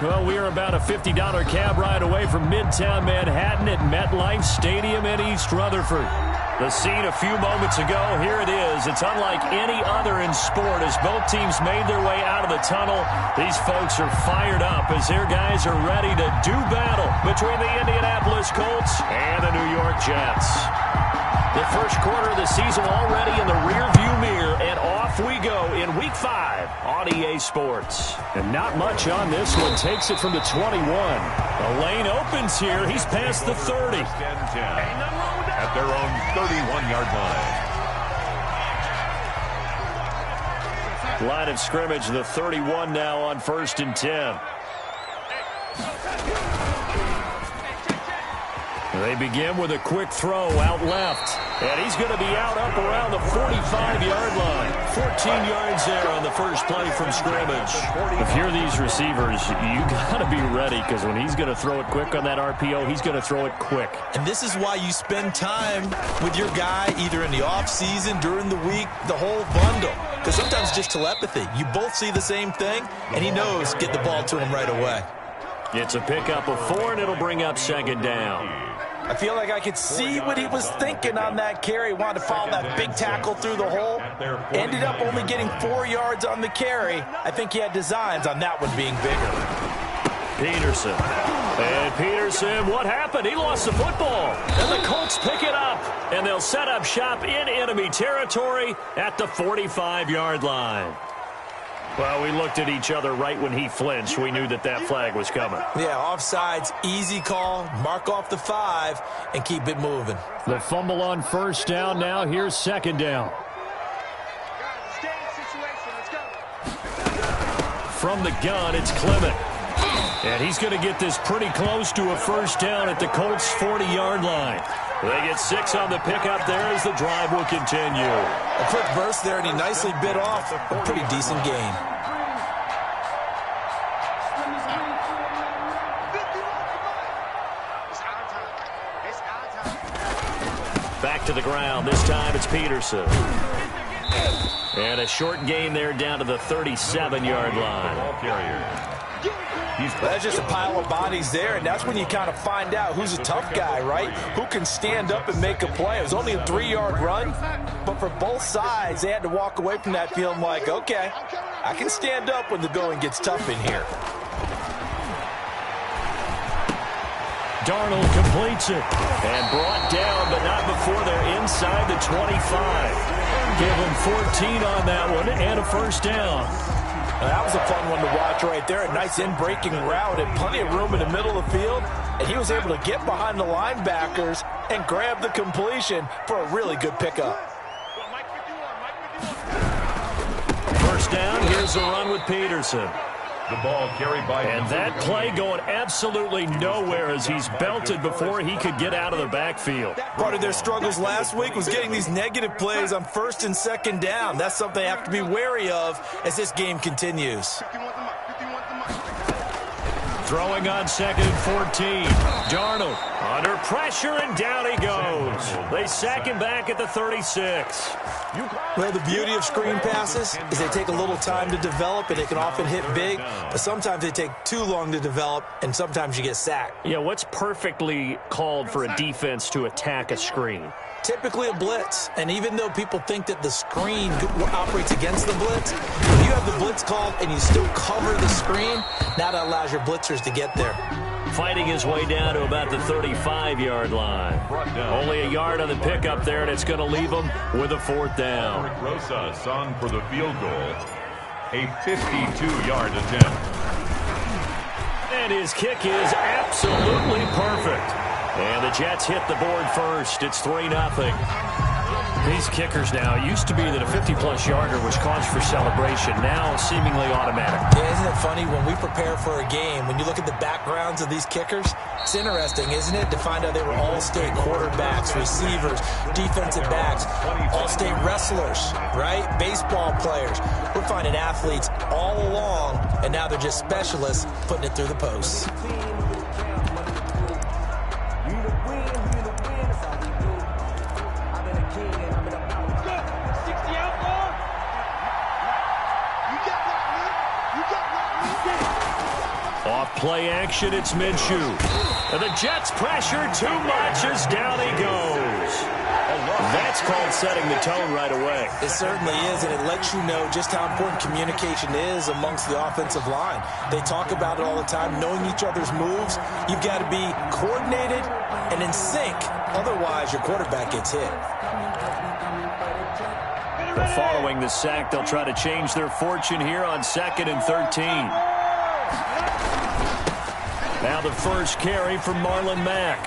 Well, we are about a $50 cab ride away from Midtown Manhattan at MetLife Stadium in East Rutherford. The scene a few moments ago, here it is. It's unlike any other in sport as both teams made their way out of the tunnel. These folks are fired up as their guys are ready to do battle between the Indianapolis Colts and the New York Jets. The first quarter of the season already in the rearview mirror, and off we go in Week 5 on EA Sports. And not much on this one. Takes it from the 21. The lane opens here. He's past the 30. At their own 31-yard line. Line of scrimmage, the 31 now on 1st and 10. They begin with a quick throw out left. And he's going to be out up around the 45-yard line. 14 yards there on the first play from scrimmage. If you're these receivers, you got to be ready because when he's going to throw it quick on that RPO, he's going to throw it quick. And this is why you spend time with your guy either in the offseason, during the week, the whole bundle. Because sometimes just telepathy. You both see the same thing, and he knows get the ball to him right away. It's a pickup of 4, and it'll bring up 2nd down. I feel like I could see what he was thinking on that carry. Wanted to follow that big tackle through the hole. Ended up only getting 4 yards on the carry. I think he had designs on that one being bigger. Peterson. And Peterson, what happened? He lost the football. And the Colts pick it up. And they'll set up shop in enemy territory at the 45-yard line. Well, we looked at each other right when he flinched. We knew that that flag was coming. Yeah, offsides, easy call, mark off the 5, and keep it moving. The fumble on 1st down. Now here's 2nd down. From the gun, it's Clement. And he's going to get this pretty close to a 1st down at the Colts' 40-yard line. They get 6 on the pickup there as the drive will continue. A quick burst there, and he nicely bit off a pretty decent gain. Back to the ground. This time it's Peterson. And a short gain there down to the 37-yard line. Ball carrier. That's just a pile of bodies there, and that's when you kind of find out who's a tough guy, right? Who can stand up and make a play. It was only a 3-yard run, but for both sides, they had to walk away from that feeling like, okay, I can stand up when the going gets tough in here. Darnold completes it and brought down, but not before they're inside the 25. Give him 14 on that one and a 1st down. That was a fun one to watch right there. A nice in-breaking route and plenty of room in the middle of the field. And he was able to get behind the linebackers and grab the completion for a really good pickup. 1st down, here's the run with Peterson. The ball carried by... And that play going absolutely nowhere as he's belted before he could get out of the backfield. Part of their struggles last week was getting these negative plays on 1st and 2nd down. That's something they have to be wary of as this game continues. Throwing on 2nd and 14. Darnold under pressure, and down he goes. They sack him back at the 36. Well, the beauty of screen passes is they take a little time to develop, and it can often hit big, but sometimes they take too long to develop, and sometimes you get sacked. Yeah, what's perfectly called for a defense to attack a screen? Typically a blitz, and even though people think that the screen operates against the blitz, if you have the blitz called and you still cover the screen, now that allows your blitzers to get there. Fighting his way down to about the 35-yard line. Only a yard on the pickup there, and it's going to leave him with a 4th down. Rosas on for the field goal. A 52-yard attempt. And his kick is absolutely perfect. And the Jets hit the board first. It's 3-0. These kickers now, it used to be that a 50-plus yarder was cause for celebration. Now seemingly automatic. Yeah, isn't it funny when we prepare for a game, when you look at the backgrounds of these kickers, it's interesting, isn't it, to find out they were all-state quarterbacks, receivers, defensive backs, all-state wrestlers, right? Baseball players. We're finding athletes all along, and now they're just specialists putting it through the posts. Off play action, it's Minshew. And the Jets pressure too much as down he goes. That's called setting the tone right away. It certainly is, and it lets you know just how important communication is amongst the offensive line. They talk about it all the time, knowing each other's moves. You've got to be coordinated and in sync. Otherwise, your quarterback gets hit. Following the sack, they'll try to change their fortune here on 2nd and 13. Now the first carry from Marlon Mack.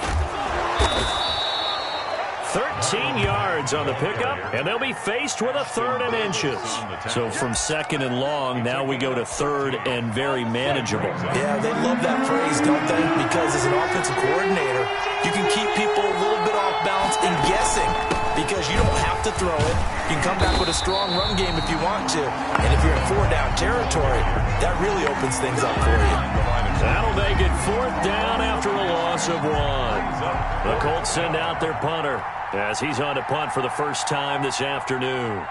13 yards on the pickup, and they'll be faced with a 3rd and inches. So from 2nd and long, now we go to 3rd and very manageable. Yeah, they love that phrase, don't they? Because as an offensive coordinator, you can keep people a little bit off balance and guessing because you don't have to throw it. You can come back with a strong run game if you want to. And if you're in 4-down territory, that really opens things up for you. That'll make it 4th down after a loss of 1. The Colts send out their punter as he's on to punt for the first time this afternoon.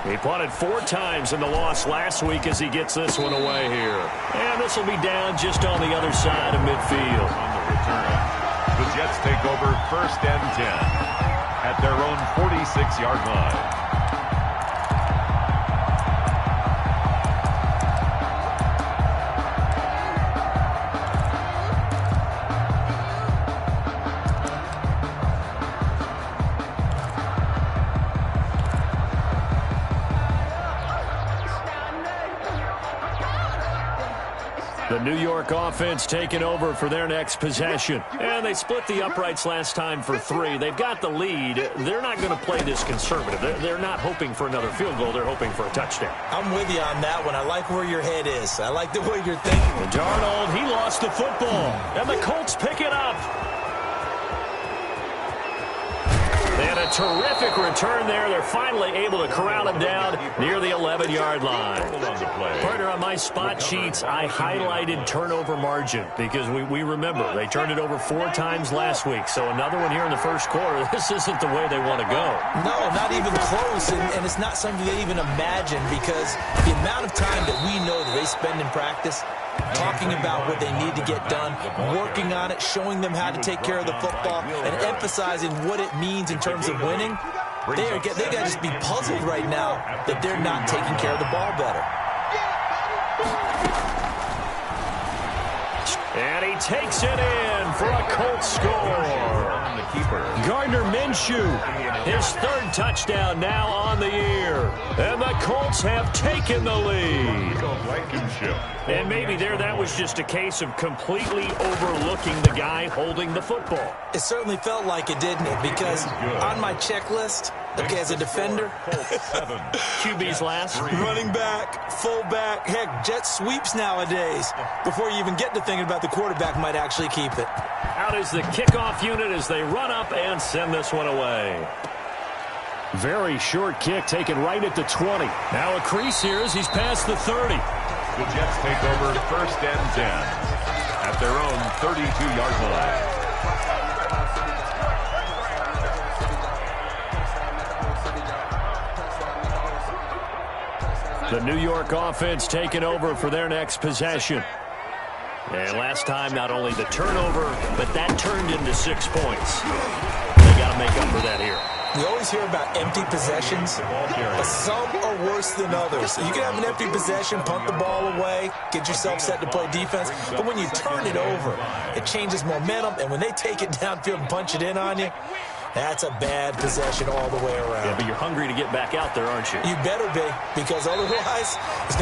He punted 4 times in the loss last week as he gets this one away here. And this will be down just on the other side of midfield. On the return, the Jets take over 1st and 10 at their own 46-yard line. The New York offense taking over for their next possession. And they split the uprights last time for 3. They've got the lead. They're not going to play this conservative. They're not hoping for another field goal. They're hoping for a touchdown. I'm with you on that one. I like where your head is. I like the way you're thinking. And Darnold, he lost the football. And the Colts pick it up. And a terrific return there. They're finally able to corral him down near the 11-yard line. Partner, on my spot sheets, I highlighted turnover margin because we remember they turned it over 4 times last week. So another one here in the first quarter. This isn't the way they want to go. No, not even close. And it's not something they even imagine because the amount of time that we know that they spend in practice talking about what they need to get done, working on it, showing them how to take care of the football, and emphasizing what it means in terms of winning. They got to just be puzzled right now that they're not taking care of the ball better. And he takes it in for a Colts score. Gardner Minshew, his 3rd touchdown now on the year. And the Colts have taken the lead. And maybe that was just a case of completely overlooking the guy holding the football. It certainly felt like it, didn't it? Because on my checklist, okay, as a defender, QB's last. running back, fullback, heck, jet sweeps nowadays. Before you even get to thinking about the quarterback might actually keep it. Out is the kickoff unit as they run up and send this one away. Very short kick taken right at the 20. Now a crease here as he's past the 30. The Jets take over 1st and 10 at their own 32-yard line. The New York offense taking over for their next possession. And last time, not only the turnover, but that turned into 6 points. They got to make up for that here. We always hear about empty possessions, but some are worse than others. You can have an empty possession, punt the ball away, get yourself set to play defense, but when you turn it over, it changes momentum, and when they take it downfield and punch it in on you, that's a bad possession all the way around. Yeah, but you're hungry to get back out there, aren't you? You better be, because otherwise, it's going to